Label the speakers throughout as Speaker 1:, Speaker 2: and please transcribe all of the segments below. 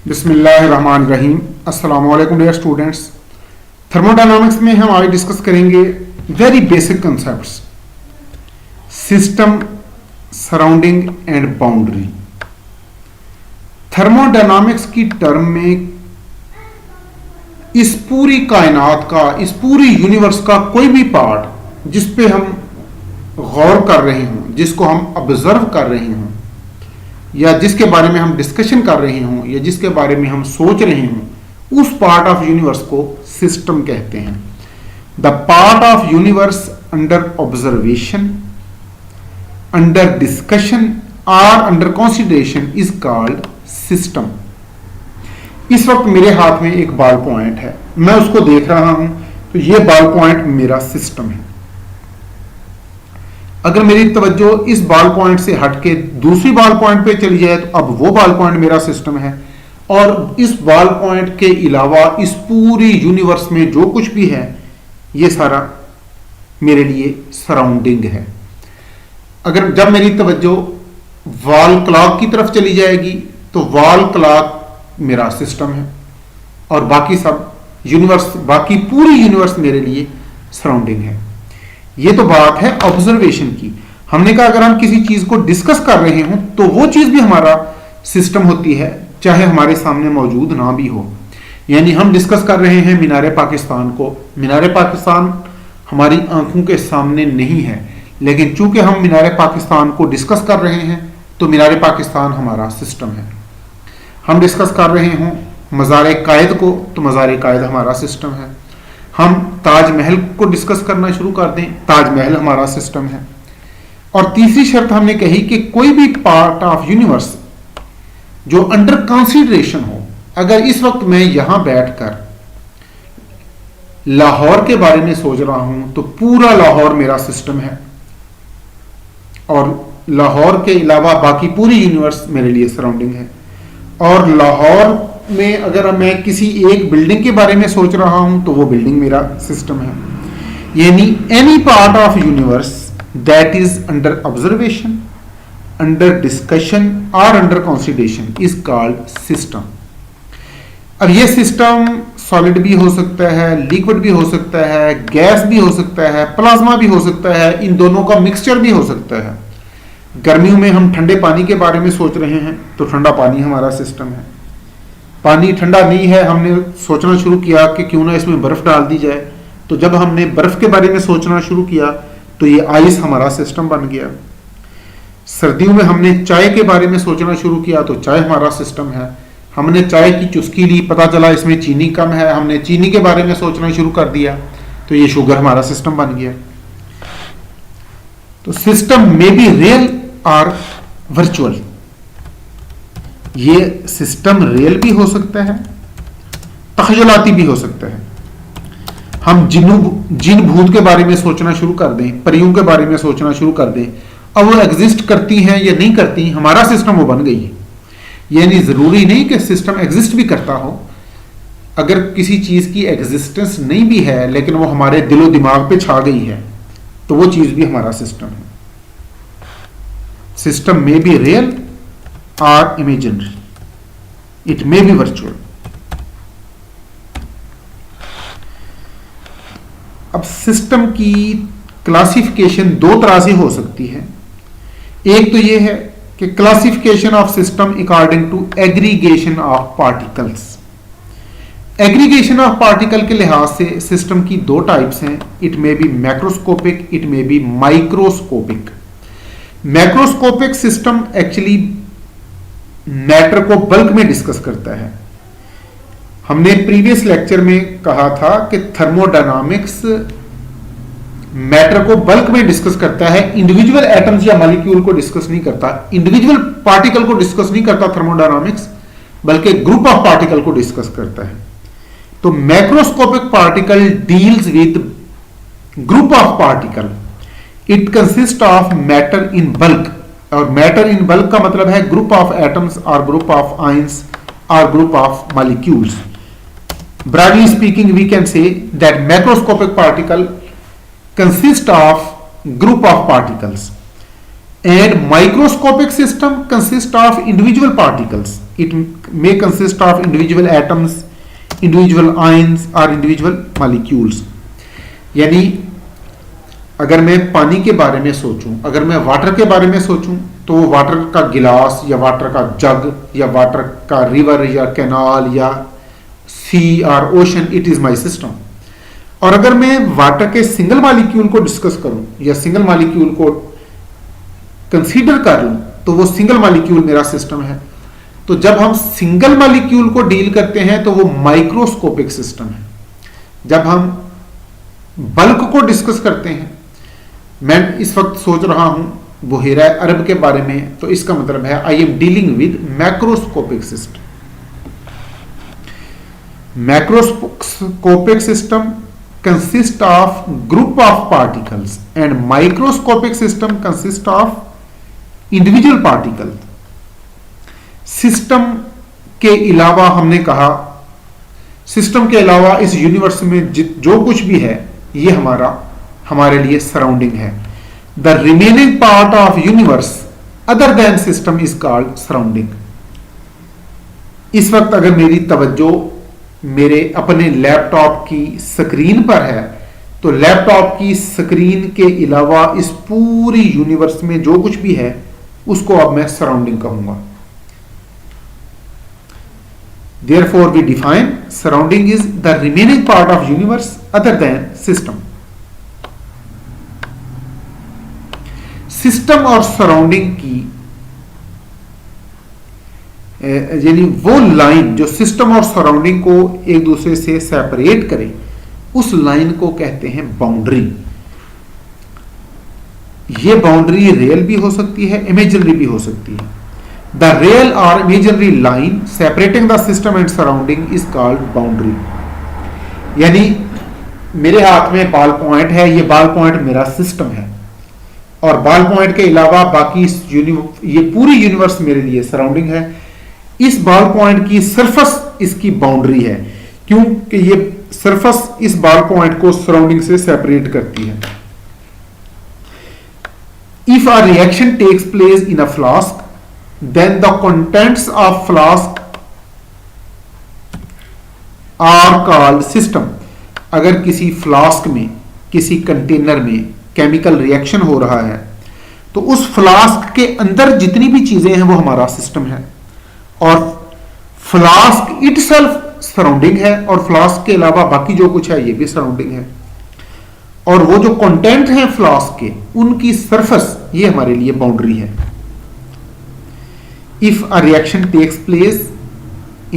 Speaker 1: बिस्मिल्लाहिर्रहमानिर्रहीम। अस्सलाम वालेकुम डियर स्टूडेंट्स। थर्मोडायनामिक्स में हम आज डिस्कस करेंगे very basic concepts, system, surrounding and boundary. Thermodynamics की टर्म में इस पूरी कायनात का, इस पूरी यूनिवर्स का कोई भी पार्ट जिस पे हम गौर कर रहे हों, जिसको हम ऑब्जर्व कर रहे हों, या जिसके बारे में हम डिस्कशन कर रहे हों, या जिसके बारे में हम सोच रहे हों, उस पार्ट ऑफ यूनिवर्स को सिस्टम कहते हैं। The part of universe under observation, under discussion और under consideration is called system. इस वक्त मेरे हाथ में एक बॉल पॉइंट है, मैं उसको देख रहा हूं, तो यह बॉल पॉइंट मेरा सिस्टम है। अगर मेरी तवज्जो इस बॉल पॉइंट से हटके दूसरी बॉल पॉइंट पे चली जाए तो अब वो बॉल पॉइंट मेरा सिस्टम है, और इस बॉल पॉइंट के अलावा इस पूरी यूनिवर्स में जो कुछ भी है ये सारा मेरे लिए सराउंडिंग है। अगर जब मेरी तवज्जो वॉल क्लॉक की तरफ चली जाएगी तो वॉल क्लॉक मेरा सिस्टम है, और बाकी सब यूनिवर्स, बाकी पूरी यूनिवर्स मेरे लिए सराउंडिंग है। ये तो बात है ऑब्जर्वेशन की। हमने कहा अगर हम किसी चीज को डिस्कस कर रहे हों तो वो चीज भी हमारा सिस्टम होती है, चाहे हमारे सामने मौजूद ना भी हो। यानी हम डिस्कस कर रहे हैं मीनारे पाकिस्तान को, मीनारे पाकिस्तान हमारी आंखों के सामने नहीं है, लेकिन चूंकि हम मीनारे पाकिस्तान को डिस्कस कर रहे हैं तो मीनारे पाकिस्तान हमारा सिस्टम है। हम डिस्कस कर रहे हों मज़ार कायद को तो मज़ार कायद हमारा सिस्टम है। हम ताजमहल को डिस्कस करना शुरू कर दें, ताजमहल हमारा सिस्टम है। और तीसरी शर्त हमने कही कि कोई भी पार्ट ऑफ यूनिवर्स जो अंडर कंसीडरेशन हो, अगर इस वक्त मैं यहां बैठकर लाहौर के बारे में सोच रहा हूं तो पूरा लाहौर मेरा सिस्टम है, और लाहौर के अलावा बाकी पूरी यूनिवर्स मेरे लिए सराउंडिंग है। और लाहौर में अगर मैं किसी एक बिल्डिंग के बारे में सोच रहा हूं तो वो बिल्डिंग मेरा सिस्टम है। यानी any part of universe that is under observation, under discussion और under consideration is called system. अब ये सिस्टम सॉलिड भी हो सकता है, लिक्विड भी हो सकता है, गैस भी हो सकता है, प्लाज्मा भी हो सकता है, इन दोनों का मिक्सचर भी हो सकता है। गर्मियों में हम ठंडे पानी के बारे में सोच रहे हैं तो ठंडा पानी हमारा सिस्टम है। पानी ठंडा नहीं है, हमने सोचना शुरू किया कि क्यों ना इसमें बर्फ डाल दी जाए, तो जब हमने बर्फ के बारे में सोचना शुरू किया तो ये आइस हमारा सिस्टम बन गया। सर्दियों में हमने चाय के बारे में सोचना शुरू किया तो चाय हमारा सिस्टम है। हमने चाय की चुस्की ली, पता चला इसमें चीनी कम है, हमने चीनी के बारे में सोचना शुरू कर दिया तो ये शुगर हमारा सिस्टम बन गया। तो सिस्टम में बी रियल और वर्चुअल। ये सिस्टम रियल भी हो सकता है, तखयलाती भी हो सकता है। हम जिन भूत के बारे में सोचना शुरू कर दें, परियों के बारे में सोचना शुरू कर दें, अब वो एग्जिस्ट करती हैं या नहीं करती, हमारा सिस्टम वो बन गई है। यानी जरूरी नहीं कि सिस्टम एग्जिस्ट भी करता हो। अगर किसी चीज की एग्जिस्टेंस नहीं भी है लेकिन वो हमारे दिलो दिमाग पे छा गई है तो वो चीज भी हमारा सिस्टम है। सिस्टम में बी रियल और imaginary, it may B virtual. अब सिस्टम की क्लासिफिकेशन दो तरह से हो सकती है। एक तो यह है कि classification of system according to aggregation of particles. Aggregation of particle के लिहाज से सिस्टम की दो टाइप्स हैं, it may be macroscopic, it may be microscopic. Macroscopic system actually matter को बल्क में डिस्कस करता है। हमने प्रीवियस लेक्चर में कहा था कि थर्मोडायनामिक्स मैटर को बल्क में डिस्कस करता है, इंडिविजुअल एटम्स या मॉलिक्यूल को डिस्कस नहीं करता, इंडिविजुअल पार्टिकल को डिस्कस नहीं करता थर्मोडायनामिक्स, बल्कि ग्रुप ऑफ पार्टिकल को डिस्कस करता है। तो macroscopic particle deals with group of particle, it consist of matter in bulk. और मैटर इन बल्क का मतलब है ग्रुप ऑफ एटम्स और ग्रुप ऑफ आयंस और group of molecules. Broadly speaking we can say that macroscopic particle consist of group of particles and microscopic system consist of individual particles It may consist of individual atoms, individual ions or individual molecules. यानी अगर मैं पानी के बारे में सोचूं, अगर मैं वाटर के बारे में सोचूं, तो वो वाटर का गिलास या वाटर का जग या वाटर का रिवर या कैनाल या सी और ocean, it is my system. और अगर मैं वाटर के सिंगल मॉलिक्यूल को डिस्कस करूं या सिंगल मॉलिक्यूल को कंसीडर कर लूं, तो वो सिंगल मॉलिक्यूल मेरा सिस्टम है. तो जब हम सिंगल मॉलिक्यूल को डील करते हैं तो वो माइक्रोस्कोपिक सिस्टम है. जब हम बल्क को डिस्कस करते हैं, मैं इस वक्त सोच रहा हूं बुहेरा अरब के बारे में, तो इसका मतलब है I am dealing with macroscopic system. Macroscopic system consist of group of particles and microscopic system consist of individual particle. System के अलावा हमने कहा, सिस्टम के अलावा इस यूनिवर्स में जो कुछ भी है ये हमारे लिए सराउंडिंग है. The remaining part of universe other than system is called surrounding. इस वक्त अगर मेरी तवज्जो मेरे अपने लैपटॉप की स्क्रीन पर है, तो लैपटॉप की स्क्रीन के अलावा इस पूरी यूनिवर्स में जो कुछ भी है उसको अब मैं सराउंडिंग कहूंगा. Therefore, we define surrounding is the remaining part of universe other than system. System और सराउंडिंग की यानी वो लाइन जो सिस्टम और सराउंडिंग को एक दूसरे से सेपरेट करे, उस लाइन को कहते हैं बाउंड्री. ये बाउंड्री रियल भी हो सकती है, इमेजिनरी भी हो सकती है. The real or imaginary line separating the system and surrounding is called boundary. यानी मेरे हाथ में बॉल पॉइंट है, ये बॉल पॉइंट मेरा सिस्टम है, और बॉल पॉइंट के अलावा बाकी ये पूरी यूनिवर्स मेरे लिए सराउंडिंग है. इस बॉल पॉइंट की सरफेस इसकी बाउंड्री है, क्योंकि ये सरफेस इस बॉल पॉइंट को सराउंडिंग से सेपरेट करती है. If a reaction takes place in a flask, then the contents of flask are called system. अगर किसी फ्लास्क में, किसी कंटेनर में केमिकल रिएक्शन हो रहा है, तो उस फ्लास्क के अंदर जितनी भी चीजें हैं वो हमारा सिस्टम है, और फ्लास्क इटसेल्फ सराउंडिंग है, और फ्लास्क के अलावा बाकी जो कुछ है ये भी सराउंडिंग है. और वो जो कंटेंट है फ्लास्क के, उनकी सरफेस ये हमारे लिए बाउंड्री है. If a reaction takes place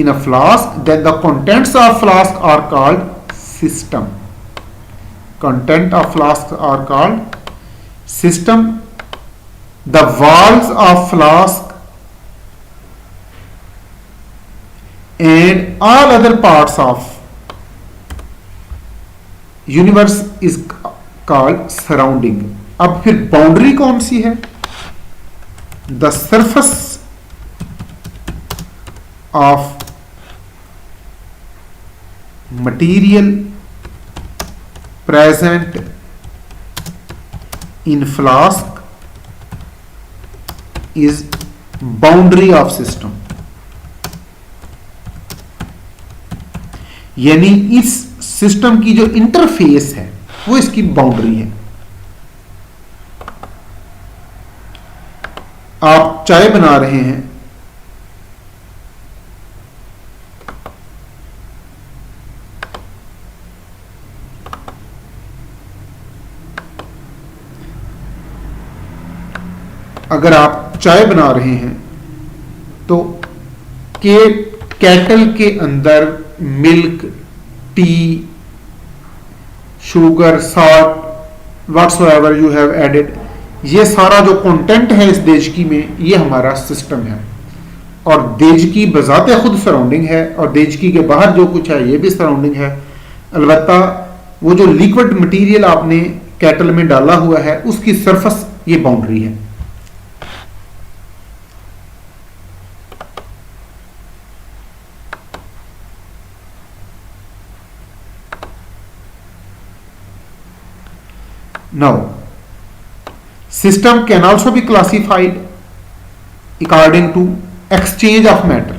Speaker 1: in a flask, then the contents of flask are called system. Content of flask are called system. The walls of flask and all other parts of universe is called surrounding. अब फिर boundary कौन सी है? The surface of material present in flask is boundary of system. यानी इस system की जो interface है वो इसकी बाउंड्री है. आप चाय बना रहे हैं, अगर आप चाय बना रहे हैं तो केटल के अंदर milk, tea, sugar, salt, whatsoever you have added, ये सारा जो कंटेंट है इस देजकी में, ये हमारा सिस्टम है. और देजकी बजाते खुद सराउंडिंग है, और देजकी के बाहर जो कुछ है ये भी सराउंडिंग है. अलबत्ता वो जो लिक्विड मटेरियल आपने केटल में डाला हुआ है उसकी सरफेस ये बाउंड्री है. Now, system can also be classified according to exchange of matter.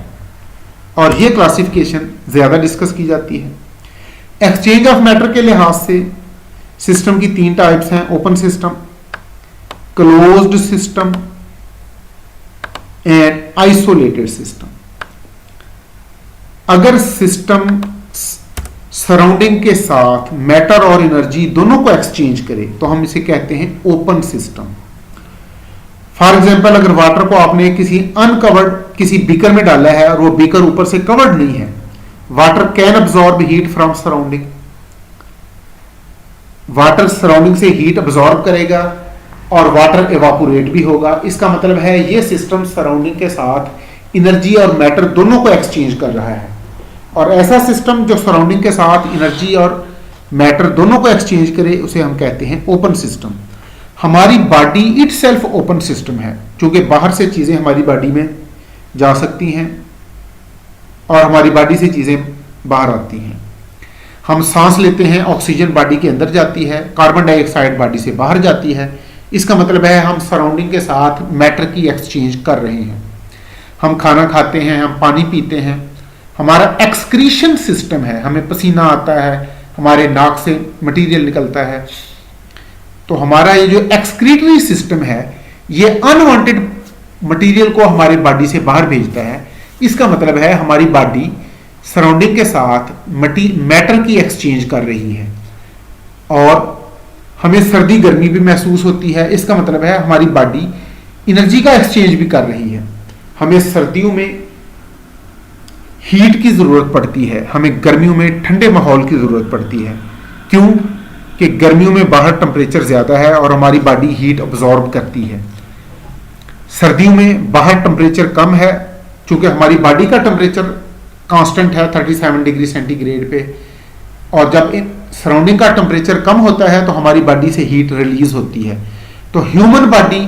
Speaker 1: और ये क्लासिफिकेशन ज्यादा डिस्कस की जाती है। एक्सचेंज ऑफ मैटर के लिहाज से सिस्टम की 3 टाइप्स हैं, open system, closed system and isolated system. अगर सिस्टम सराउंडिंग के साथ मैटर और एनर्जी दोनों को एक्सचेंज करे तो हम इसे कहते हैं ओपन सिस्टम। फॉर एग्जाम्पल, अगर वाटर को आपने किसी अनकवर्ड किसी बीकर में डाला है और वो बीकर ऊपर से कवर्ड नहीं है, water can absorb heat from surrounding, water surrounding से हीट अब्सॉर्ब करेगा और वाटर एवापोरेट भी होगा। इसका मतलब है ये सिस्टम सराउंडिंग के साथ एनर्जी और मैटर दोनों को एक्सचेंज कर रहा है। और ऐसा सिस्टम जो सराउंडिंग के साथ एनर्जी और मैटर दोनों को एक्सचेंज करे उसे हम कहते हैं ओपन सिस्टम। हमारी बॉडी इटसेल्फ ओपन सिस्टम है, क्योंकि बाहर से चीजें हमारी बॉडी में जा सकती हैं और हमारी बॉडी से चीजें बाहर आती हैं। हम सांस लेते हैं, ऑक्सीजन बॉडी के अंदर जाती है, कार्बन डाइऑक्साइड बॉडी से बाहर जाती है। इसका मतलब है हम सराउंडिंग के साथ मैटर की एक्सचेंज कर रहे हैं। हम खाना खाते हैं, हम पानी पीते हैं, हमारा एक्सक्रीशन सिस्टम है, हमें पसीना आता है, हमारे नाक से मटेरियल निकलता है। तो हमारा ये जो एक्सक्रीटरी सिस्टम है ये अनवांटेड मटेरियल को हमारी बॉडी से बाहर भेजता है। इसका मतलब है हमारी बॉडी सराउंडिंग के साथ मैटर की एक्सचेंज कर रही है और हमें सर्दी गर्मी भी महसूस होती है। इसका मतलब है हमारी बॉडी एनर्जी का एक्सचेंज भी कर रही है। हमें सर्दियों में हीट की जरूरत पड़ती है, हमें गर्मियों में ठंडे माहौल की जरूरत पड़ती है। क्यों? कि गर्मियों में बाहर टेम्परेचर ज्यादा है और हमारी बॉडी हीट अब्सॉर्ब करती है। सर्दियों में बाहर टेम्परेचर कम है, क्योंकि हमारी बॉडी का टेम्परेचर कांस्टेंट है 37 डिग्री सेंटीग्रेड पे, और जब सराउंडिंग का टेम्परेचर कम होता है तो हमारी बॉडी से हीट रिलीज होती है। तो ह्यूमन बॉडी,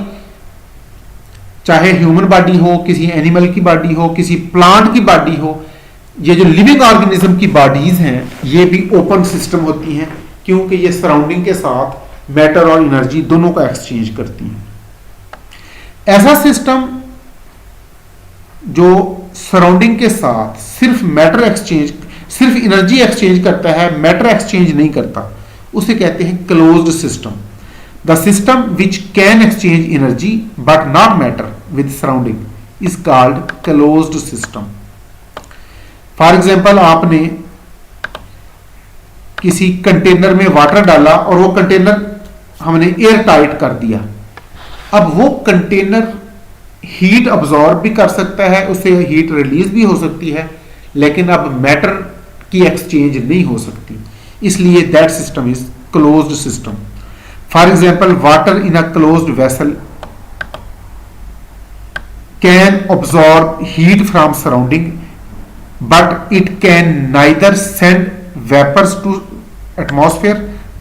Speaker 1: चाहे ह्यूमन बॉडी हो, किसी एनिमल की बॉडी हो, किसी प्लांट की बॉडी हो, ये जो लिविंग ऑर्गेनिज्म की बॉडीज हैं ये भी ओपन सिस्टम होती हैं, क्योंकि ये सराउंडिंग के साथ मैटर और एनर्जी दोनों का एक्सचेंज करती हैं। ऐसा सिस्टम जो सराउंडिंग के साथ सिर्फ मैटर एक्सचेंज, सिर्फ एनर्जी एक्सचेंज करता है, मैटर एक्सचेंज नहीं करता, उसे कहते हैं closed system. The system which can exchange energy but not matter with surrounding is called closed system. For example, आपने किसी कंटेनर में वाटर डाला और वो कंटेनर हमने एयर टाइट कर दिया। अब वो कंटेनर हीट अब्सॉर्ब भी कर सकता है, उससे हीट रिलीज भी हो सकती है, लेकिन अब मैटर की एक्सचेंज नहीं हो सकती, इसलिए that system is closed system. For example, water in a closed vessel can absorb heat from surrounding but it can neither send vapours to atmosphere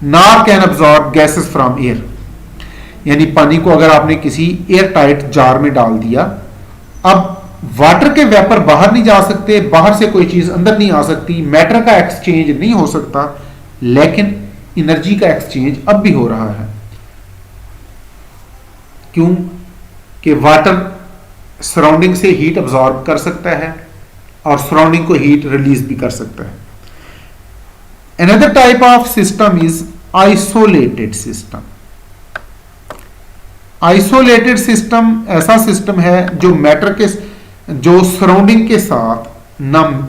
Speaker 1: nor can absorb gases from air. यानी पानी को अगर आपने किसी air tight jar में डाल दिया, अब वाटर के वेपर बाहर नहीं जा सकते, बाहर से कोई चीज अंदर नहीं आ सकती, मैटर का एक्सचेंज नहीं हो सकता, लेकिन एनर्जी का एक्सचेंज अब भी हो रहा है। क्यों? कि वाटर सराउंडिंग से हीट अब्सॉर्ब कर सकता है और सराउंडिंग को हीट रिलीज भी कर सकता है। Another type of system is isolated system. Isolated system ऐसा सिस्टम है जो मैटर के, जो सराउंडिंग के साथ न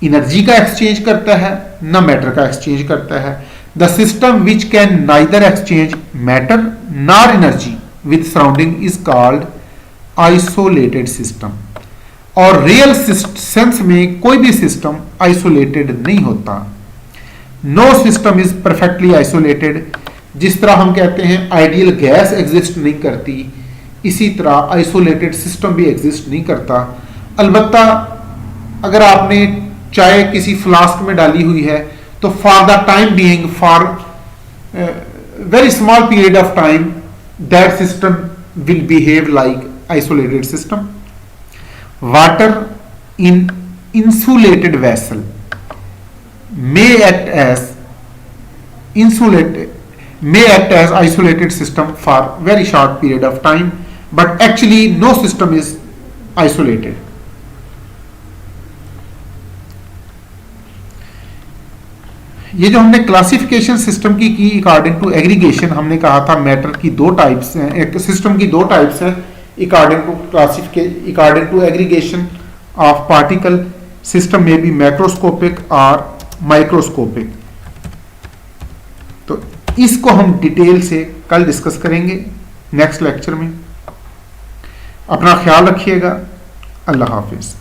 Speaker 1: एनर्जी का एक्सचेंज करता है न मैटर का एक्सचेंज करता है। The system which can neither exchange matter nor energy with surrounding is called isolated system. और रियल सेंस में कोई भी सिस्टम आइसोलेटेड नहीं होता। No system is perfectly isolated. जिस तरह हम कहते हैं आइडियल गैस एग्जिस्ट नहीं करती, इसी तरह आइसोलेटेड सिस्टम भी एग्जिस्ट नहीं करता। अलबत्ता अगर आपने चाय किसी फ्लास्क में डाली हुई है तो for the time being, for very small period of time, that system will behave like isolated system. Water in insulated vessel may act as isolated system for very short period of time, but actually no system is isolated. ये जो हमने classification system की according to aggregation, हमने कहा था matter की दो types हैं, एक सिस्टम की दो टाइप्स हैं according to classification, according to aggregation of particle system में भी मैक्रोस्कोपिक और माइक्रोस्कोपिक। तो इसको हम डिटेल से कल डिस्कस करेंगे नेक्स्ट लेक्चर में। अपना ख्याल रखिएगा। अल्लाह हाफिज।